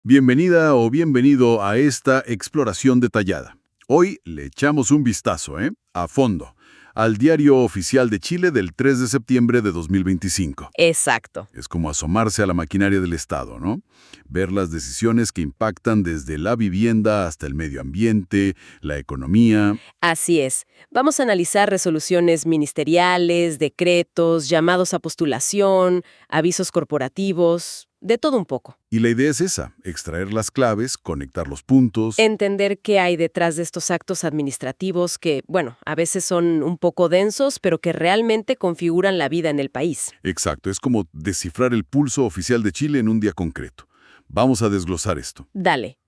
Bienvenida o bienvenido a esta exploración detallada. Hoy le echamos un vistazo, a fondo, al Diario Oficial de Chile del 3 de septiembre de 2025. Exacto. Es como asomarse a la maquinaria del Estado, ¿no? Ver las decisiones que impactan desde la vivienda hasta el medio ambiente, la economía. Así es. Vamos a analizar resoluciones ministeriales, decretos, llamados a postulación, avisos corporativos, de todo un poco. Y la idea es esa, extraer las claves, conectar los puntos. Entender qué hay detrás de estos actos administrativos que, bueno, a veces son un poco densos, pero que realmente configuran la vida en el país. Exacto, es como descifrar el pulso oficial de Chile en un día concreto. Vamos a desglosar esto. Dale.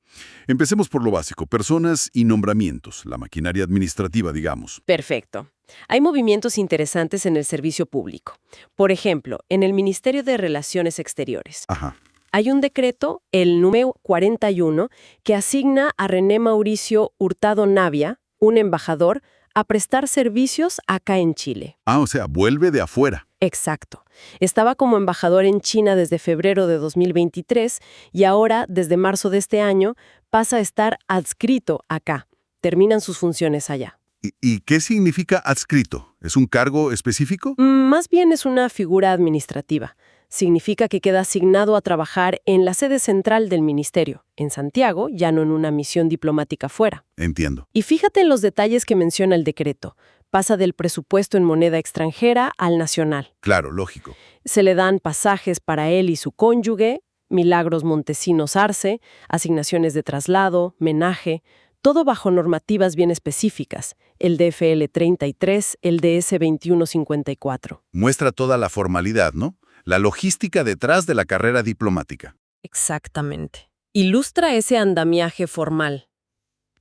Empecemos por lo básico, personas y nombramientos, la maquinaria administrativa, digamos. Perfecto. Hay movimientos interesantes en el servicio público. Por ejemplo, en el Ministerio de Relaciones Exteriores. Ajá. Hay un decreto, el número 41, que asigna a René Mauricio Hurtado Navia, un embajador, a prestar servicios acá en Chile. O sea, vuelve de afuera. Exacto. Estaba como embajador en China desde febrero de 2023 y ahora, desde marzo de este año, pasa a estar adscrito acá. Terminan sus funciones allá. ¿Y qué significa adscrito? ¿Es un cargo específico? Más bien es una figura administrativa. Significa que queda asignado a trabajar en la sede central del ministerio, en Santiago, ya no en una misión diplomática fuera. Entiendo. Y fíjate en los detalles que menciona el decreto. Pasa del presupuesto en moneda extranjera al nacional. Claro, lógico. Se le dan pasajes para él y su cónyuge, Milagros Montesinos Arce, asignaciones de traslado, menaje, todo bajo normativas bien específicas, el DFL 33, el DS 2154. Muestra toda la formalidad, ¿no? La logística detrás de la carrera diplomática. Exactamente. Ilustra ese andamiaje formal.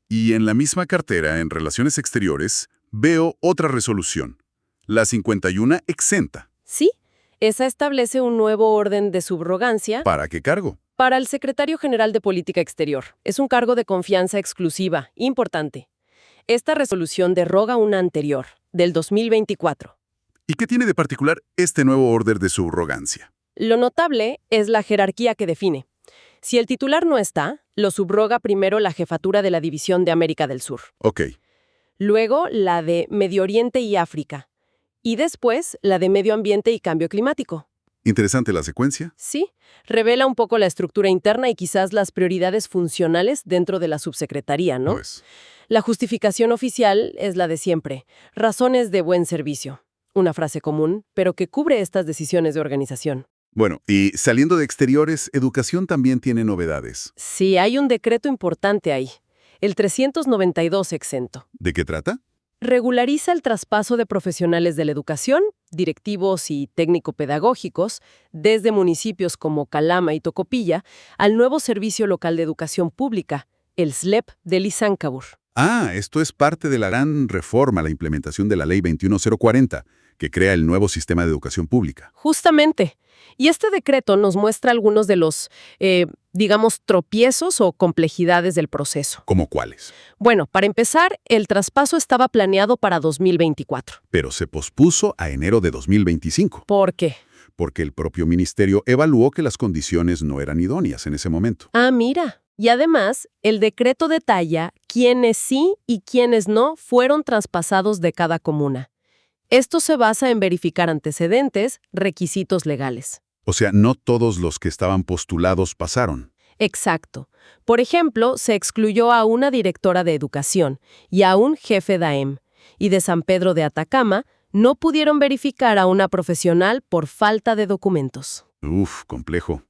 Y en la misma cartera, en Relaciones Exteriores, veo otra resolución, la 51 exenta. Sí, esa establece un nuevo orden de subrogancia ¿Para qué cargo? para el Secretario General de Política Exterior. Es un cargo de confianza exclusiva, importante. Esta resolución deroga una anterior, del 2024. ¿Y qué tiene de particular este nuevo orden de subrogancia? Lo notable es la jerarquía que define. Si el titular no está, lo subroga primero la jefatura de la División de América del Sur. Ok. Luego la de Medio Oriente y África. Y después la de Medio Ambiente y Cambio Climático. Interesante la secuencia. Sí, revela un poco la estructura interna y quizás las prioridades funcionales dentro de la subsecretaría, ¿no? Pues. La justificación oficial es la de siempre. Razones de buen servicio. Una frase común, pero que cubre estas decisiones de organización. Bueno, y saliendo de exteriores, educación también tiene novedades. Sí, hay un decreto importante ahí. El 392 exento. ¿De qué trata? Regulariza el traspaso de profesionales de la educación, directivos y técnico-pedagógicos, desde municipios como Calama y Tocopilla, al nuevo Servicio Local de Educación Pública, el SLEP de Lizáncabur. Esto es parte de la gran reforma, la implementación de la Ley 21040, que crea el nuevo sistema de educación pública. Justamente. Y este decreto nos muestra algunos de los, digamos, tropiezos o complejidades del proceso. ¿Cómo cuáles? Bueno, para empezar, el traspaso estaba planeado para 2024. Pero se pospuso a enero de 2025. ¿Por qué? Porque el propio ministerio evaluó que las condiciones no eran idóneas en ese momento. Mira. Y además, el decreto detalla quiénes sí y quiénes no fueron traspasados de cada comuna. Esto se basa en verificar antecedentes, requisitos legales. O sea, no todos los que estaban postulados pasaron. Exacto. Por ejemplo, se excluyó a una directora de educación y a un jefe DAEM. Y de San Pedro de Atacama, no pudieron verificar a una profesional por falta de documentos. Complejo.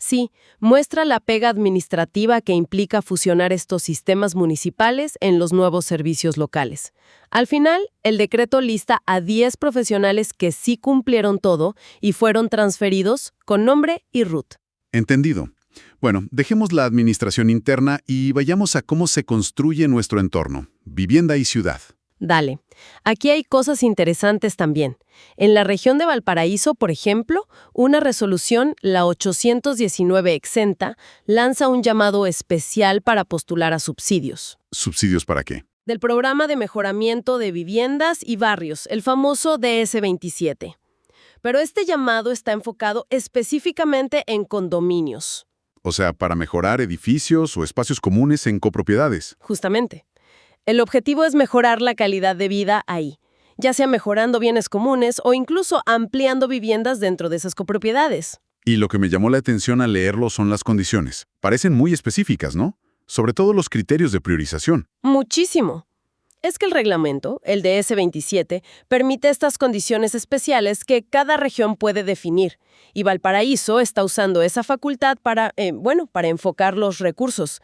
Sí, muestra la pega administrativa que implica fusionar estos sistemas municipales en los nuevos servicios locales. Al final, el decreto lista a 10 profesionales que sí cumplieron todo y fueron transferidos con nombre y RUT. Entendido. Bueno, dejemos la administración interna y vayamos a cómo se construye nuestro entorno, vivienda y ciudad. Dale. Aquí hay cosas interesantes también. En la región de Valparaíso, por ejemplo, una resolución, la 819 exenta, lanza un llamado especial para postular a subsidios. ¿Subsidios para qué? Del Programa de Mejoramiento de Viviendas y Barrios, el famoso DS27. Pero este llamado está enfocado específicamente en condominios. O sea, para mejorar edificios o espacios comunes en copropiedades. Justamente. El objetivo es mejorar la calidad de vida ahí, ya sea mejorando bienes comunes o incluso ampliando viviendas dentro de esas copropiedades. Y lo que me llamó la atención al leerlo son las condiciones. Parecen muy específicas, ¿no? Sobre todo los criterios de priorización. Muchísimo. Es que el reglamento, el DS-27, permite estas condiciones especiales que cada región puede definir, y Valparaíso está usando esa facultad para enfocar los recursos.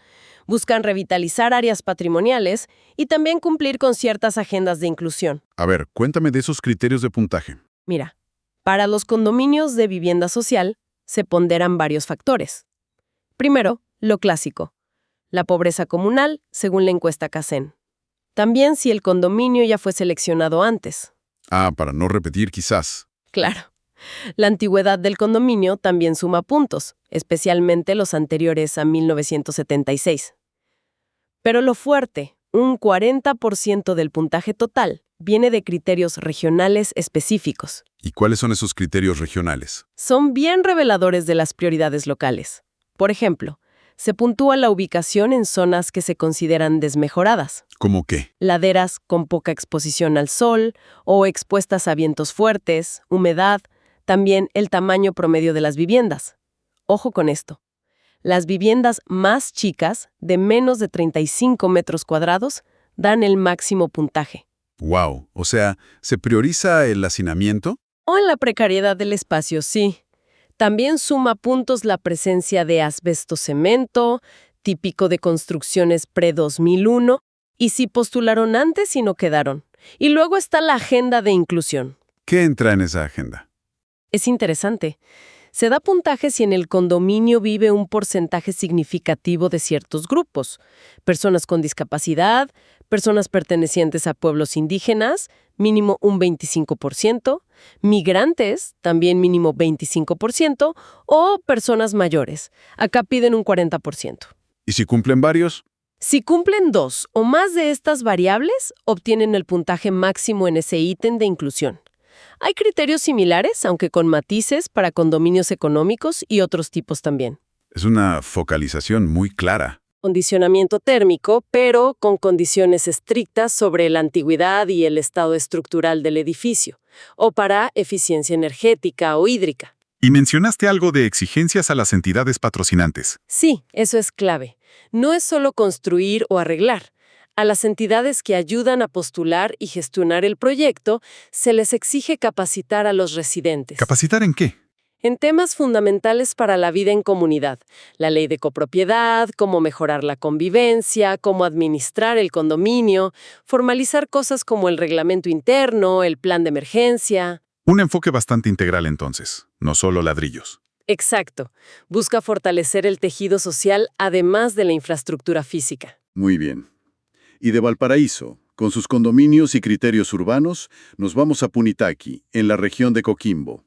Buscan revitalizar áreas patrimoniales y también cumplir con ciertas agendas de inclusión. A ver, cuéntame de esos criterios de puntaje. Mira, para los condominios de vivienda social se ponderan varios factores. Primero, lo clásico, la pobreza comunal según la encuesta CACEN. También si el condominio ya fue seleccionado antes. Ah, para no repetir quizás. Claro. La antigüedad del condominio también suma puntos, especialmente los anteriores a 1976. Pero lo fuerte, un 40% del puntaje total, viene de criterios regionales específicos. ¿Y cuáles son esos criterios regionales? Son bien reveladores de las prioridades locales. Por ejemplo, se puntúa la ubicación en zonas que se consideran desmejoradas. ¿Cómo qué? Laderas con poca exposición al sol o expuestas a vientos fuertes, humedad, también el tamaño promedio de las viviendas. Ojo con esto. Las viviendas más chicas, de menos de 35 metros cuadrados, dan el máximo puntaje. Wow, o sea, ¿se prioriza el hacinamiento? O en la precariedad del espacio, sí. También suma puntos la presencia de asbesto-cemento, típico de construcciones pre-2001, y si postularon antes y no quedaron. Y luego está la agenda de inclusión. ¿Qué entra en esa agenda? Es interesante. Se da puntaje si en el condominio vive un porcentaje significativo de ciertos grupos. Personas con discapacidad, personas pertenecientes a pueblos indígenas, mínimo un 25%, migrantes, también mínimo 25%, o personas mayores. Acá piden un 40%. ¿Y si cumplen varios? Si cumplen 2 o más de estas variables, obtienen el puntaje máximo en ese ítem de inclusión. Hay criterios similares, aunque con matices, para condominios económicos y otros tipos también. Es una focalización muy clara. Condicionamiento térmico, pero con condiciones estrictas sobre la antigüedad y el estado estructural del edificio, o para eficiencia energética o hídrica. Y mencionaste algo de exigencias a las entidades patrocinantes. Sí, eso es clave. No es solo construir o arreglar. A las entidades que ayudan a postular y gestionar el proyecto, se les exige capacitar a los residentes. ¿Capacitar en qué? En temas fundamentales para la vida en comunidad, la ley de copropiedad, cómo mejorar la convivencia, cómo administrar el condominio, formalizar cosas como el reglamento interno, el plan de emergencia. Un enfoque bastante integral entonces, no solo ladrillos. Exacto. Busca fortalecer el tejido social además de la infraestructura física. Muy bien. Y de Valparaíso, con sus condominios y criterios urbanos, nos vamos a Punitaqui, en la región de Coquimbo.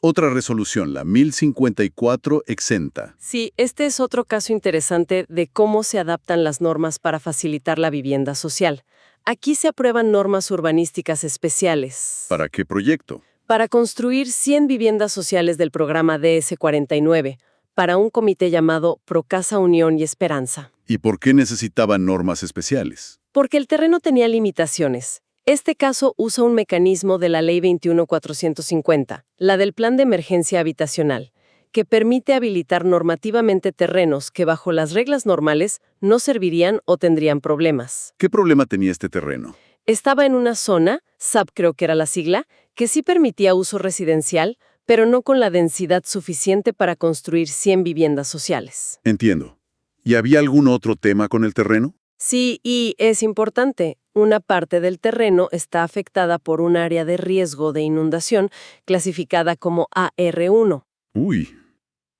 Otra resolución, la 1054 exenta. Sí, este es otro caso interesante de cómo se adaptan las normas para facilitar la vivienda social. Aquí se aprueban normas urbanísticas especiales. ¿Para qué proyecto? Para construir 100 viviendas sociales del programa DS-49, para un comité llamado Procasa Unión y Esperanza. ¿Y por qué necesitaban normas especiales? Porque el terreno tenía limitaciones. Este caso usa un mecanismo de la Ley 21.450, la del Plan de Emergencia Habitacional, que permite habilitar normativamente terrenos que bajo las reglas normales no servirían o tendrían problemas. ¿Qué problema tenía este terreno? Estaba en una zona, SAP creo que era la sigla, que sí permitía uso residencial, pero no con la densidad suficiente para construir 100 viviendas sociales. Entiendo. ¿Y había algún otro tema con el terreno? Sí, y es importante. Una parte del terreno está afectada por un área de riesgo de inundación clasificada como AR1. Uy.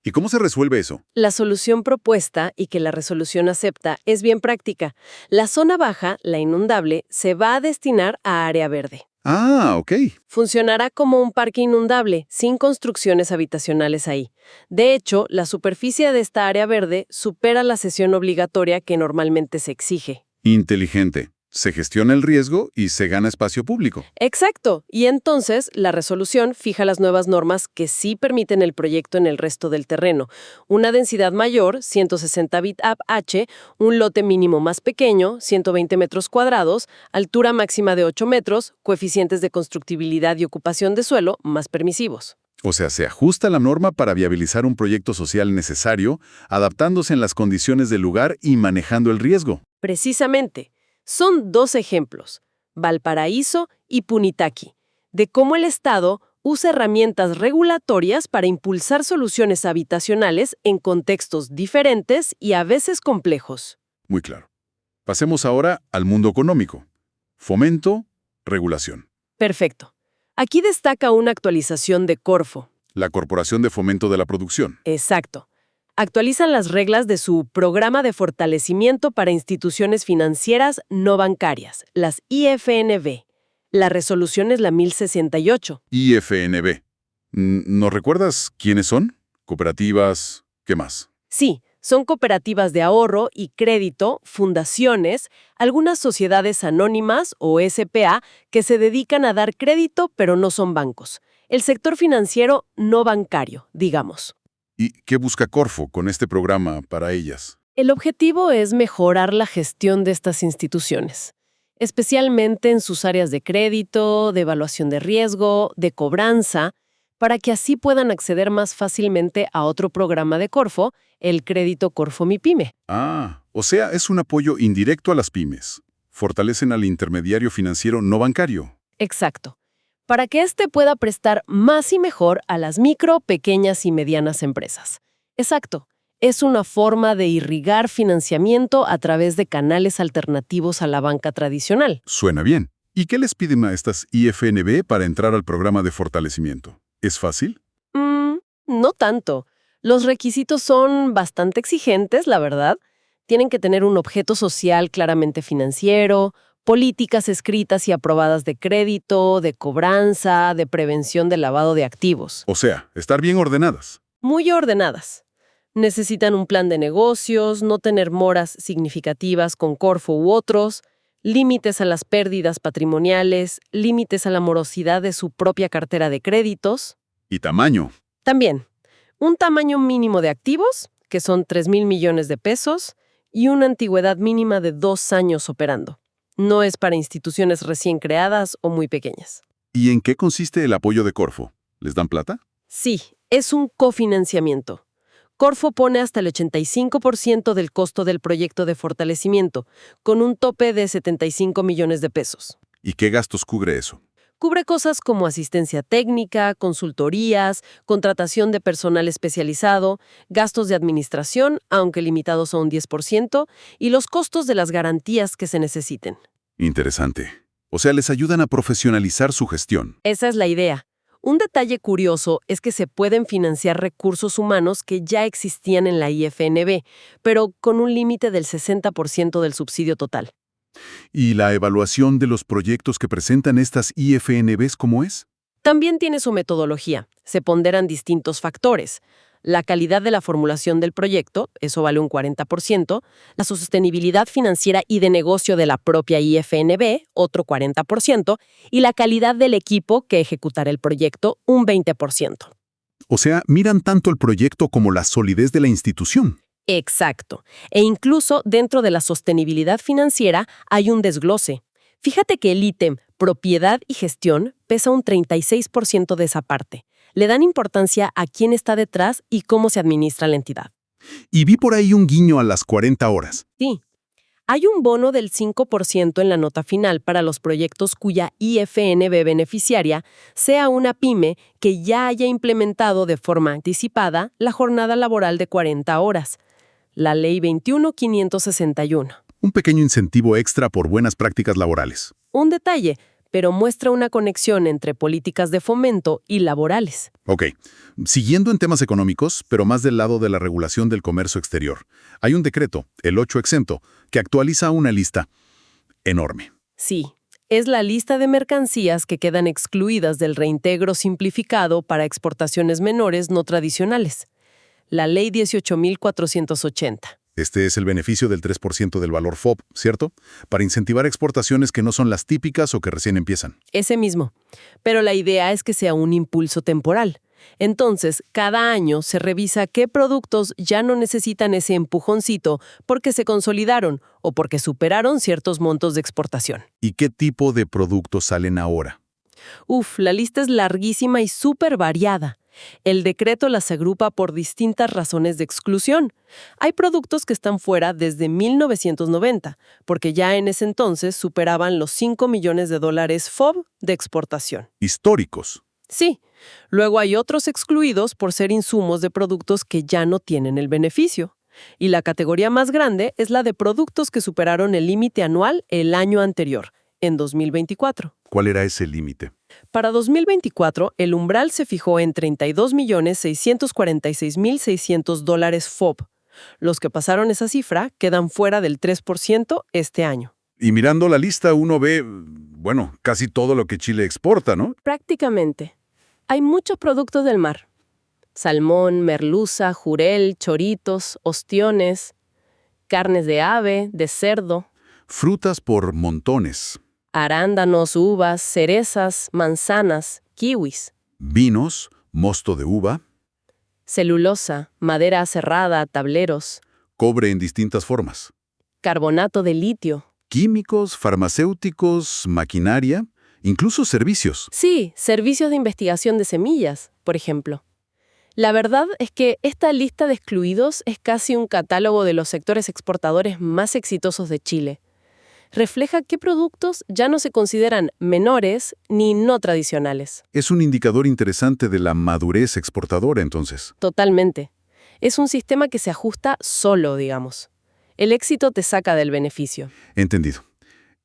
¿Y cómo se resuelve eso? La solución propuesta, y que la resolución acepta, es bien práctica. La zona baja, la inundable, se va a destinar a área verde. Ah, ok. Funcionará como un parque inundable, sin construcciones habitacionales ahí. De hecho, la superficie de esta área verde supera la cesión obligatoria que normalmente se exige. Inteligente. Se gestiona el riesgo y se gana espacio público. Exacto. Y entonces la resolución fija las nuevas normas que sí permiten el proyecto en el resto del terreno. Una densidad mayor, 160 bit H, un lote mínimo más pequeño, 120 metros cuadrados, altura máxima de 8 metros, coeficientes de constructibilidad y ocupación de suelo más permisivos. O sea, se ajusta la norma para viabilizar un proyecto social necesario, adaptándose en las condiciones del lugar y manejando el riesgo. Precisamente. Son dos ejemplos, Valparaíso y Punitaqui, de cómo el Estado usa herramientas regulatorias para impulsar soluciones habitacionales en contextos diferentes y a veces complejos. Muy claro. Pasemos ahora al mundo económico. Fomento, regulación. Perfecto. Aquí destaca una actualización de Corfo. La Corporación de Fomento de la Producción. Exacto. Actualizan las reglas de su Programa de Fortalecimiento para Instituciones Financieras No Bancarias, las IFNB. La resolución es la 1068. IFNB. ¿Nos recuerdas quiénes son? ¿Cooperativas? ¿Qué más? Sí, son cooperativas de ahorro y crédito, fundaciones, algunas sociedades anónimas o SPA que se dedican a dar crédito pero no son bancos. El sector financiero no bancario, digamos. ¿Y qué busca Corfo con este programa para ellas? El objetivo es mejorar la gestión de estas instituciones, especialmente en sus áreas de crédito, de evaluación de riesgo, de cobranza, para que así puedan acceder más fácilmente a otro programa de Corfo, el crédito Corfo MIPYME. Ah, o sea, es un apoyo indirecto a las pymes. Fortalecen al intermediario financiero no bancario. Exacto. Para que éste pueda prestar más y mejor a las micro, pequeñas y medianas empresas. Exacto. Es una forma de irrigar financiamiento a través de canales alternativos a la banca tradicional. Suena bien. ¿Y qué les piden a estas IFNB para entrar al programa de fortalecimiento? ¿Es fácil? No tanto. Los requisitos son bastante exigentes, la verdad. Tienen que tener un objeto social claramente financiero, políticas escritas y aprobadas de crédito, de cobranza, de prevención del lavado de activos. O sea, estar bien ordenadas. Muy ordenadas. Necesitan un plan de negocios, no tener moras significativas con Corfo u otros, límites a las pérdidas patrimoniales, límites a la morosidad de su propia cartera de créditos. Y tamaño. También, un tamaño mínimo de activos, que son 3,000 millones de pesos, y una antigüedad mínima de 2 años operando. No es para instituciones recién creadas o muy pequeñas. ¿Y en qué consiste el apoyo de Corfo? ¿Les dan plata? Sí, es un cofinanciamiento. Corfo pone hasta el 85% del costo del proyecto de fortalecimiento, con un tope de 75 millones de pesos. ¿Y qué gastos cubre eso? Cubre cosas como asistencia técnica, consultorías, contratación de personal especializado, gastos de administración, aunque limitados a un 10%, y los costos de las garantías que se necesiten. Interesante. O sea, les ayudan a profesionalizar su gestión. Esa es la idea. Un detalle curioso es que se pueden financiar recursos humanos que ya existían en la IFNB, pero con un límite del 60% del subsidio total. ¿Y la evaluación de los proyectos que presentan estas IFNBs cómo es? También tiene su metodología. Se ponderan distintos factores. La calidad de la formulación del proyecto, eso vale un 40%, la sostenibilidad financiera y de negocio de la propia IFNB, otro 40%, y la calidad del equipo que ejecutará el proyecto, un 20%. O sea, miran tanto el proyecto como la solidez de la institución. Exacto. E incluso dentro de la sostenibilidad financiera hay un desglose. Fíjate que el ítem propiedad y gestión pesa un 36% de esa parte. Le dan importancia a quién está detrás y cómo se administra la entidad. Y vi por ahí un guiño a las 40 horas. Sí. Hay un bono del 5% en la nota final para los proyectos cuya IFNB beneficiaria sea una pyme que ya haya implementado de forma anticipada la jornada laboral de 40 horas. La Ley 21.561. Un pequeño incentivo extra por buenas prácticas laborales. Un detalle, pero muestra una conexión entre políticas de fomento y laborales. Ok, siguiendo en temas económicos, pero más del lado de la regulación del comercio exterior. Hay un decreto, el 8 exento, que actualiza una lista enorme. Sí, es la lista de mercancías que quedan excluidas del reintegro simplificado para exportaciones menores no tradicionales. La Ley 18.480. Este es el beneficio del 3% del valor FOB, ¿cierto? Para incentivar exportaciones que no son las típicas o que recién empiezan. Ese mismo. Pero la idea es que sea un impulso temporal. Entonces, cada año se revisa qué productos ya no necesitan ese empujoncito porque se consolidaron o porque superaron ciertos montos de exportación. ¿Y qué tipo de productos salen ahora? La lista es larguísima y súper variada. El decreto las agrupa por distintas razones de exclusión. Hay productos que están fuera desde 1990, porque ya en ese entonces superaban los $5 millones FOB de exportación. Históricos. Sí. Luego hay otros excluidos por ser insumos de productos que ya no tienen el beneficio. Y la categoría más grande es la de productos que superaron el límite anual el año anterior, en 2024. ¿Cuál era ese límite? Para 2024, el umbral se fijó en $32.646.600 FOB. Los que pasaron esa cifra quedan fuera del 3% este año. Y mirando la lista uno ve, bueno, casi todo lo que Chile exporta, ¿no? Prácticamente. Hay muchos productos del mar. Salmón, merluza, jurel, choritos, ostiones, carnes de ave, de cerdo. Frutas por montones. Arándanos, uvas, cerezas, manzanas, kiwis. Vinos, mosto de uva. Celulosa, madera aserrada, tableros. Cobre en distintas formas. Carbonato de litio. Químicos, farmacéuticos, maquinaria, incluso servicios. Sí, servicios de investigación de semillas, por ejemplo. La verdad es que esta lista de excluidos es casi un catálogo de los sectores exportadores más exitosos de Chile. Refleja qué productos ya no se consideran menores ni no tradicionales. Es un indicador interesante de la madurez exportadora, entonces. Totalmente. Es un sistema que se ajusta solo, digamos. El éxito te saca del beneficio. Entendido.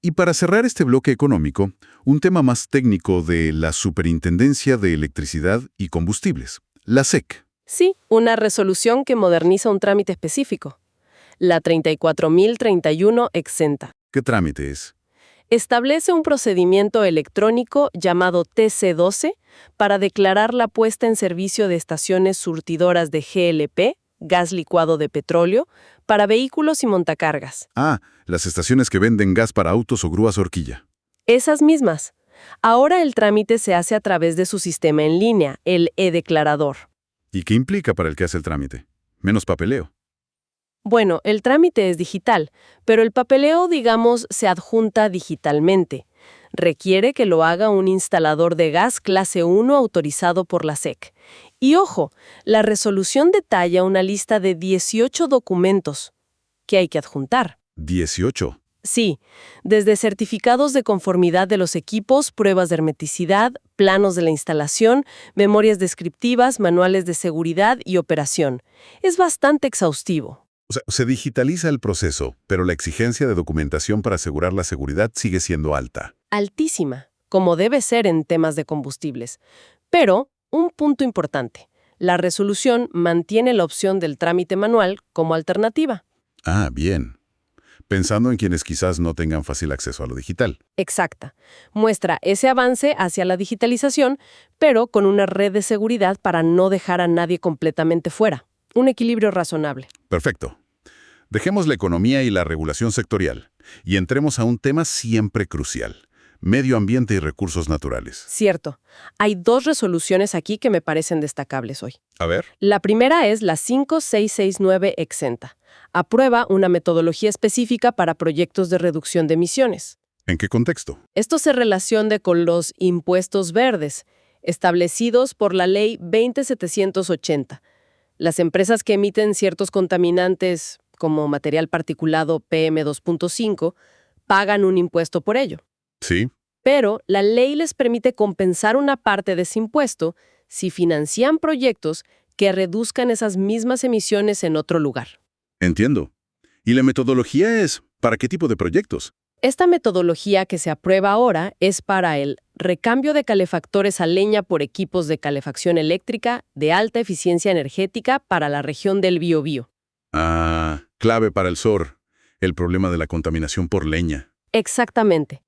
Y para cerrar este bloque económico, un tema más técnico de la Superintendencia de Electricidad y Combustibles, la SEC. Sí, una resolución que moderniza un trámite específico. La 34.031 exenta. ¿Qué trámite es? Establece un procedimiento electrónico llamado TC12 para declarar la puesta en servicio de estaciones surtidoras de GLP, gas licuado de petróleo, para vehículos y montacargas. Ah, las estaciones que venden gas para autos o grúas horquilla. Esas mismas. Ahora el trámite se hace a través de su sistema en línea, el e-declarador. ¿Y qué implica para el que hace el trámite? Menos papeleo. Bueno, el trámite es digital, pero el papeleo, digamos, se adjunta digitalmente. Requiere que lo haga un instalador de gas clase 1 autorizado por la SEC. Y ojo, la resolución detalla una lista de 18 documentos que hay que adjuntar. 18. Sí, desde certificados de conformidad de los equipos, pruebas de hermeticidad, planos de la instalación, memorias descriptivas, manuales de seguridad y operación. Es bastante exhaustivo. O sea, se digitaliza el proceso, pero la exigencia de documentación para asegurar la seguridad sigue siendo alta. Altísima, como debe ser en temas de combustibles. Pero, un punto importante, la resolución mantiene la opción del trámite manual como alternativa. Ah, bien. Pensando en quienes quizás no tengan fácil acceso a lo digital. Exacta. Muestra ese avance hacia la digitalización, pero con una red de seguridad para no dejar a nadie completamente fuera. Un equilibrio razonable. Perfecto. Dejemos la economía y la regulación sectorial y entremos a un tema siempre crucial: medio ambiente y recursos naturales. Cierto. Hay dos resoluciones aquí que me parecen destacables hoy. A ver. La primera es la 5669 exenta. Aprueba una metodología específica para proyectos de reducción de emisiones. ¿En qué contexto? Esto se relaciona con los impuestos verdes, establecidos por la Ley 20780. Las empresas que emiten ciertos contaminantes, como material particulado PM2.5, pagan un impuesto por ello. Sí. Pero la ley les permite compensar una parte de ese impuesto si financian proyectos que reduzcan esas mismas emisiones en otro lugar. Entiendo. ¿Y la metodología es para qué tipo de proyectos? Esta metodología que se aprueba ahora es para el recambio de calefactores a leña por equipos de calefacción eléctrica de alta eficiencia energética para la región del Biobío. Ah, clave para el SOR, el problema de la contaminación por leña. Exactamente.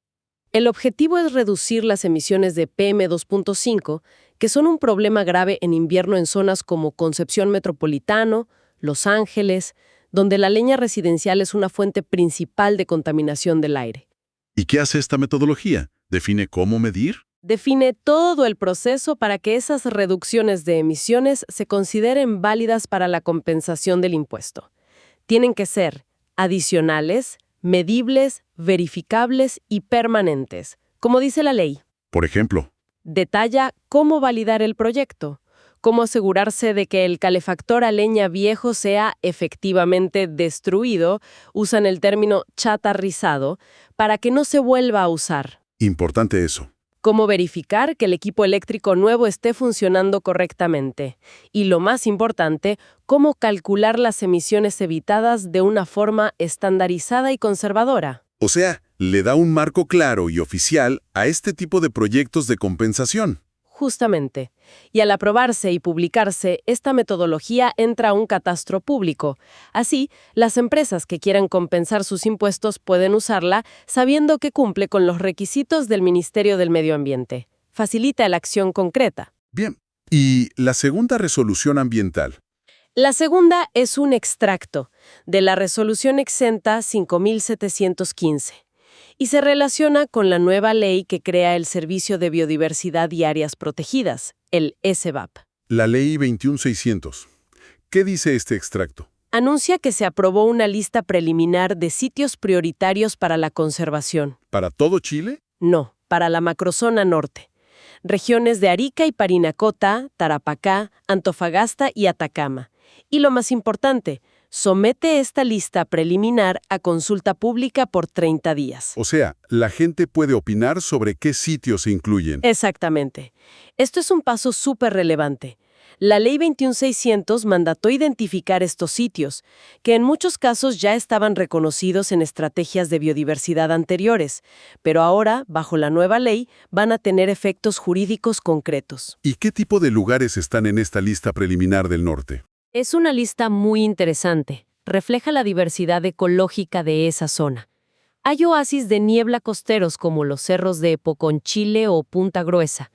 El objetivo es reducir las emisiones de PM2.5, que son un problema grave en invierno en zonas como Concepción Metropolitano, Los Ángeles, donde la leña residencial es una fuente principal de contaminación del aire. ¿Y qué hace esta metodología? ¿Define cómo medir? Define todo el proceso para que esas reducciones de emisiones se consideren válidas para la compensación del impuesto. Tienen que ser adicionales, medibles, verificables y permanentes, como dice la ley. Por ejemplo, Detalla cómo validar el proyecto, cómo asegurarse de que el calefactor a leña viejo sea efectivamente destruido, usan el término chatarrizado, para que no se vuelva a usar. importante eso. Cómo verificar que el equipo eléctrico nuevo esté funcionando correctamente. Y lo más importante, cómo calcular las emisiones evitadas de una forma estandarizada y conservadora. O sea, le da un marco claro y oficial a este tipo de proyectos de compensación. Justamente. Y al aprobarse y publicarse, esta metodología entra a un catastro público. Así, las empresas que quieran compensar sus impuestos pueden usarla sabiendo que cumple con los requisitos del Ministerio del Medio Ambiente. Facilita la acción concreta. Bien. ¿Y la segunda resolución ambiental? La segunda es un extracto de la Resolución Exenta 5715 y se relaciona con la nueva ley que crea el Servicio de Biodiversidad y Áreas Protegidas, el SBAP. La Ley 21600. ¿Qué dice este extracto? Anuncia que se aprobó una lista preliminar de sitios prioritarios para la conservación. ¿Para todo Chile? No, para la macrozona norte. Regiones de Arica y Parinacota, Tarapacá, Antofagasta y Atacama. Y lo más importante, somete esta lista preliminar a consulta pública por 30 días. O sea, la gente puede opinar sobre qué sitios se incluyen. Exactamente. Esto es un paso súper relevante. La Ley 21600 mandató identificar estos sitios, que en muchos casos ya estaban reconocidos en estrategias de biodiversidad anteriores, pero ahora, bajo la nueva ley, van a tener efectos jurídicos concretos. ¿Y qué tipo de lugares están en esta lista preliminar del norte? Es una lista muy interesante. Refleja la diversidad ecológica de esa zona. Hay oasis de niebla costeros como los cerros de Poconchile o Punta Gruesa,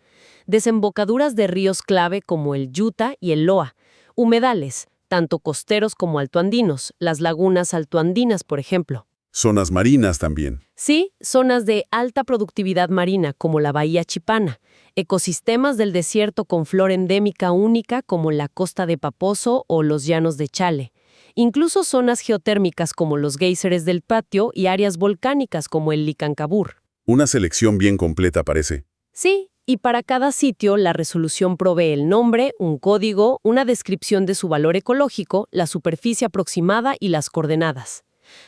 desembocaduras de ríos clave como el Yuta y el Loa, humedales, tanto costeros como altoandinos, las lagunas altoandinas, por ejemplo. Zonas marinas también. Sí, zonas de alta productividad marina como la Bahía Chipana, ecosistemas del desierto con flora endémica única como la costa de Paposo o los llanos de Chale, incluso zonas geotérmicas como los géiseres del Patio y áreas volcánicas como el Licancabur. Una selección bien completa parece. Sí, y para cada sitio la resolución provee el nombre, un código, una descripción de su valor ecológico, la superficie aproximada y las coordenadas.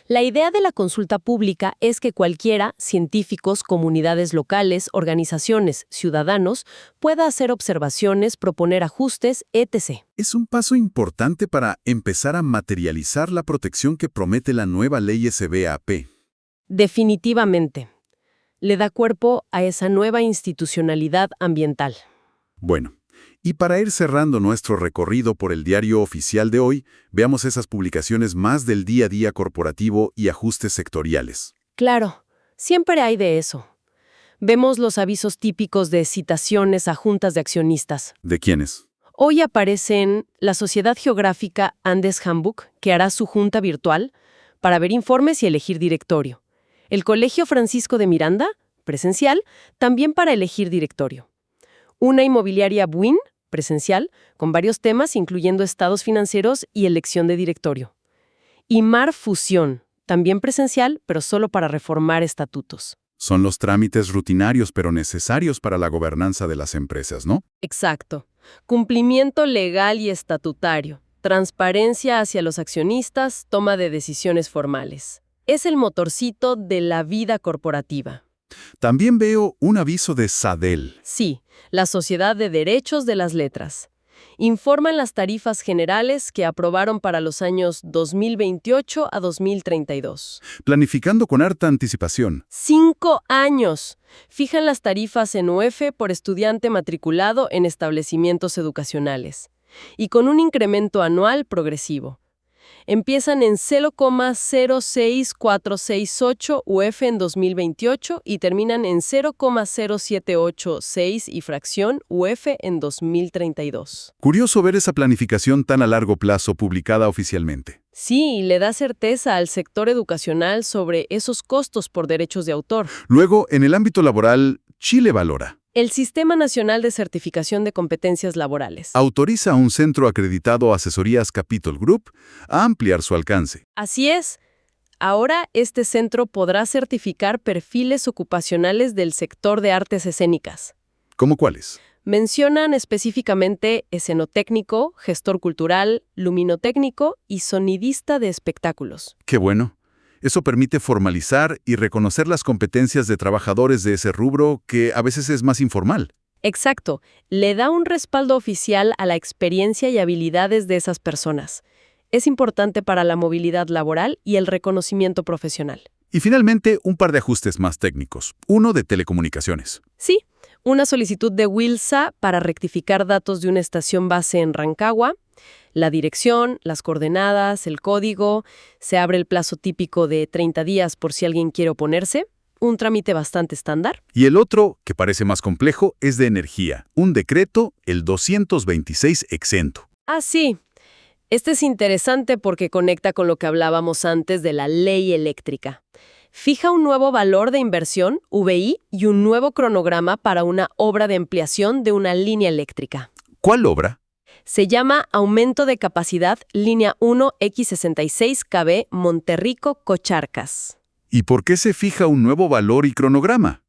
La idea de la consulta pública es que cualquiera, científicos, comunidades locales, organizaciones, ciudadanos, pueda hacer observaciones, proponer ajustes, etc. Es un paso importante para empezar a materializar la protección que promete la nueva ley SBAP. Definitivamente. Le da cuerpo a esa nueva institucionalidad ambiental. Bueno, y para ir cerrando nuestro recorrido por el diario oficial de hoy, veamos esas publicaciones más del día a día corporativo y ajustes sectoriales. Claro, siempre hay de eso. Vemos los avisos típicos de citaciones a juntas de accionistas. ¿De quiénes? Hoy aparecen la Sociedad Geográfica Andes Handbook, que hará su junta virtual para ver informes y elegir directorio. El Colegio Francisco de Miranda, presencial, también para elegir directorio. Una inmobiliaria Buin, presencial, con varios temas incluyendo estados financieros y elección de directorio. Y Mar Fusión, también presencial, pero solo para reformar estatutos. Son los trámites rutinarios pero necesarios para la gobernanza de las empresas, ¿no? Exacto. Cumplimiento legal y estatutario, transparencia hacia los accionistas, toma de decisiones formales. Es el motorcito de la vida corporativa. También veo un aviso de SADEL. Sí, la Sociedad de Derechos de las Letras. Informan las tarifas generales que aprobaron para los años 2028 a 2032. Planificando con harta anticipación. 5 años. Fijan las tarifas en UF por estudiante matriculado en establecimientos educacionales. Y con un incremento anual progresivo. Empiezan en 0,06468 UF en 2028 y terminan en 0,0786 y fracción UF en 2032. Curioso ver esa planificación tan a largo plazo publicada oficialmente. Sí, le da certeza al sector educacional sobre esos costos por derechos de autor. Luego, en el ámbito laboral, Chile valora. El Sistema Nacional de Certificación de Competencias Laborales. Autoriza a un centro acreditado Asesorías Capitol Group a ampliar su alcance. Así es. Ahora este centro podrá certificar perfiles ocupacionales del sector de artes escénicas. ¿Cómo cuáles? Mencionan específicamente escenotécnico, gestor cultural, luminotécnico y sonidista de espectáculos. Qué bueno. Eso permite formalizar y reconocer las competencias de trabajadores de ese rubro que a veces es más informal. Exacto, le da un respaldo oficial a la experiencia y habilidades de esas personas. Es importante para la movilidad laboral y el reconocimiento profesional. Y finalmente, un par de ajustes más técnicos. Uno de telecomunicaciones. Sí, una solicitud de Wilsa para rectificar datos de una estación base en Rancagua, la dirección, las coordenadas, el código, se abre el plazo típico de 30 días por si alguien quiere oponerse, un trámite bastante estándar. Y el otro, que parece más complejo, es de energía. Un decreto, el 226 exento. Ah, sí. Este es interesante porque conecta con lo que hablábamos antes de la ley eléctrica. Fija un nuevo valor de inversión, VI, y un nuevo cronograma para una obra de ampliación de una línea eléctrica. ¿Cuál obra? Se llama Aumento de Capacidad Línea 1 X66KB Monterrico-Cocharcas. ¿Y por qué se fija un nuevo valor y cronograma?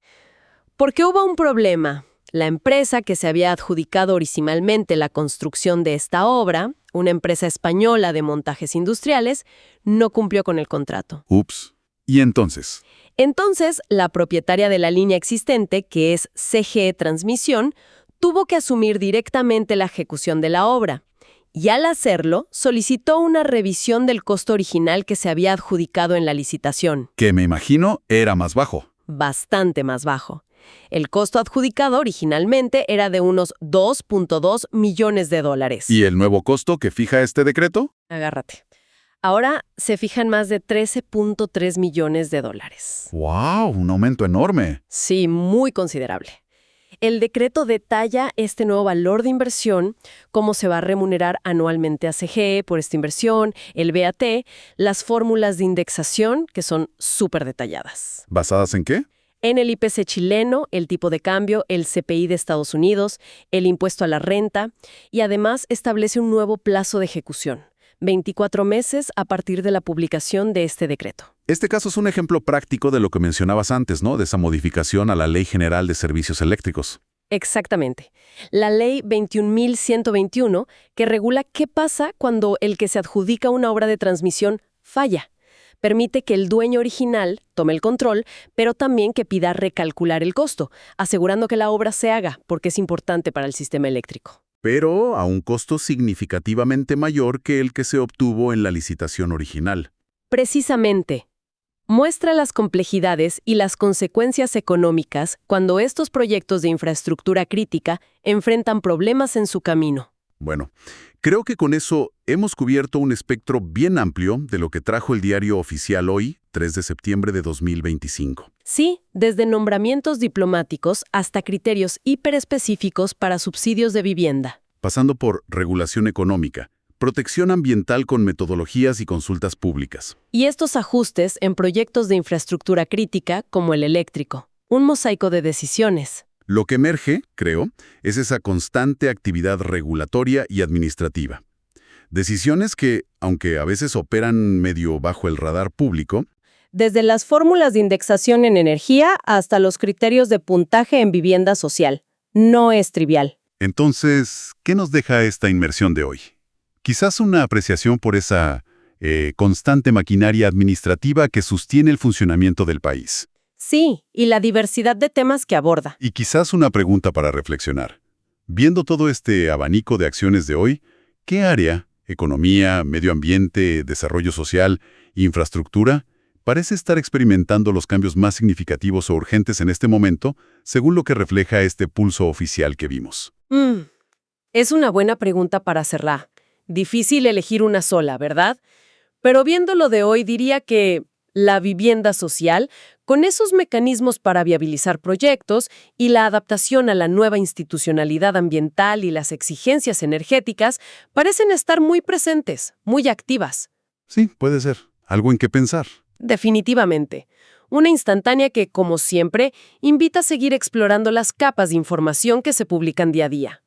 Porque hubo un problema. La empresa que se había adjudicado originalmente la construcción de esta obra, una empresa española de montajes industriales, no cumplió con el contrato. Ups. ¿Y entonces? Entonces, la propietaria de la línea existente, que es CGE Transmisión, tuvo que asumir directamente la ejecución de la obra. Y al hacerlo, solicitó una revisión del costo original que se había adjudicado en la licitación. Que me imagino era más bajo. Bastante más bajo. El costo adjudicado originalmente era de unos $2.2 millones. ¿Y el nuevo costo que fija este decreto? Agárrate. Ahora se fijan más de $13.3 millones. ¡Wow! Un aumento enorme. Sí, muy considerable. El decreto detalla este nuevo valor de inversión, cómo se va a remunerar anualmente a CGE por esta inversión, el VAT, las fórmulas de indexación, que son súper detalladas. ¿Basadas en qué? En el IPC chileno, el tipo de cambio, el CPI de Estados Unidos, el impuesto a la renta, y además establece un nuevo plazo de ejecución, 24 meses a partir de la publicación de este decreto. Este caso es un ejemplo práctico de lo que mencionabas antes, ¿no? De esa modificación a la Ley General de Servicios Eléctricos. Exactamente. La Ley 21.121, que regula qué pasa cuando el que se adjudica una obra de transmisión falla. Permite que el dueño original tome el control, pero también que pida recalcular el costo, asegurando que la obra se haga, porque es importante para el sistema eléctrico. Pero a un costo significativamente mayor que el que se obtuvo en la licitación original. Precisamente. Muestra las complejidades y las consecuencias económicas cuando estos proyectos de infraestructura crítica enfrentan problemas en su camino. Bueno, creo que con eso hemos cubierto un espectro bien amplio de lo que trajo el diario oficial hoy, 3 de septiembre de 2025. Sí, desde nombramientos diplomáticos hasta criterios hiperespecíficos para subsidios de vivienda. Pasando por regulación económica, protección ambiental con metodologías y consultas públicas. Y estos ajustes en proyectos de infraestructura crítica como el eléctrico. Un mosaico de decisiones. Lo que emerge, creo, es esa constante actividad regulatoria y administrativa. Decisiones que, aunque a veces operan medio bajo el radar público, Desde las fórmulas de indexación en energía hasta los criterios de puntaje en vivienda social. No es trivial. entonces, ¿qué nos deja esta inmersión de hoy? Quizás una apreciación por esa constante maquinaria administrativa que sostiene el funcionamiento del país. Sí, y la diversidad de temas que aborda. Y quizás una pregunta para reflexionar. Viendo todo este abanico de acciones de hoy, ¿qué área, economía, medio ambiente, desarrollo social, infraestructura, parece estar experimentando los cambios más significativos o urgentes en este momento, según lo que refleja este pulso oficial que vimos? Es una buena pregunta para cerrar. Difícil elegir una sola, ¿verdad? Pero viéndolo de hoy diría que la vivienda social, con esos mecanismos para viabilizar proyectos y la adaptación a la nueva institucionalidad ambiental y las exigencias energéticas, parecen estar muy presentes, muy activas. Sí, puede ser. Algo en qué pensar. Definitivamente. Una instantánea que, como siempre, invita a seguir explorando las capas de información que se publican día a día.